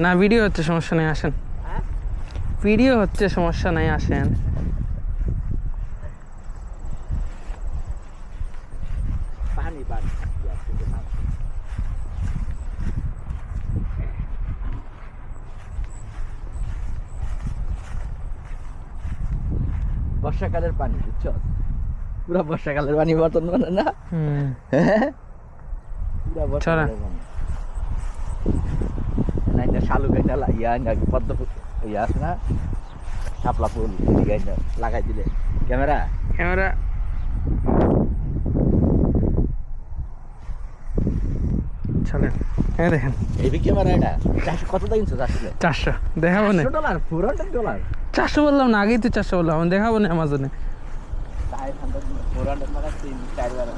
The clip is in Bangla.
না ভিডিও হচ্ছে, সমস্যা নেই, আসেন। ভিডিও হচ্ছে, সমস্যা নাই, আসেন। বর্ষাকালের পানি, বুঝছো? পুরা বর্ষাকালের পানি বর্তমানে না, পুরা বর্ষাকালের পানি। না শালুক একটা পদ্ম ইয়া আছে না, শাপলা ফুল লাগাই দিলে ক্যামেরা চলেন। হ্যাঁ দেখেন এই ক্যামেরা, এটা 400 কত দাম কিনছো? 400 দেখাবো না। $400, $400। 400 বললাম না, আগেই তো 400 বললাম, দেখাবো না অ্যামাজনে। 400 টাকা 400 টাকা 3-4 বার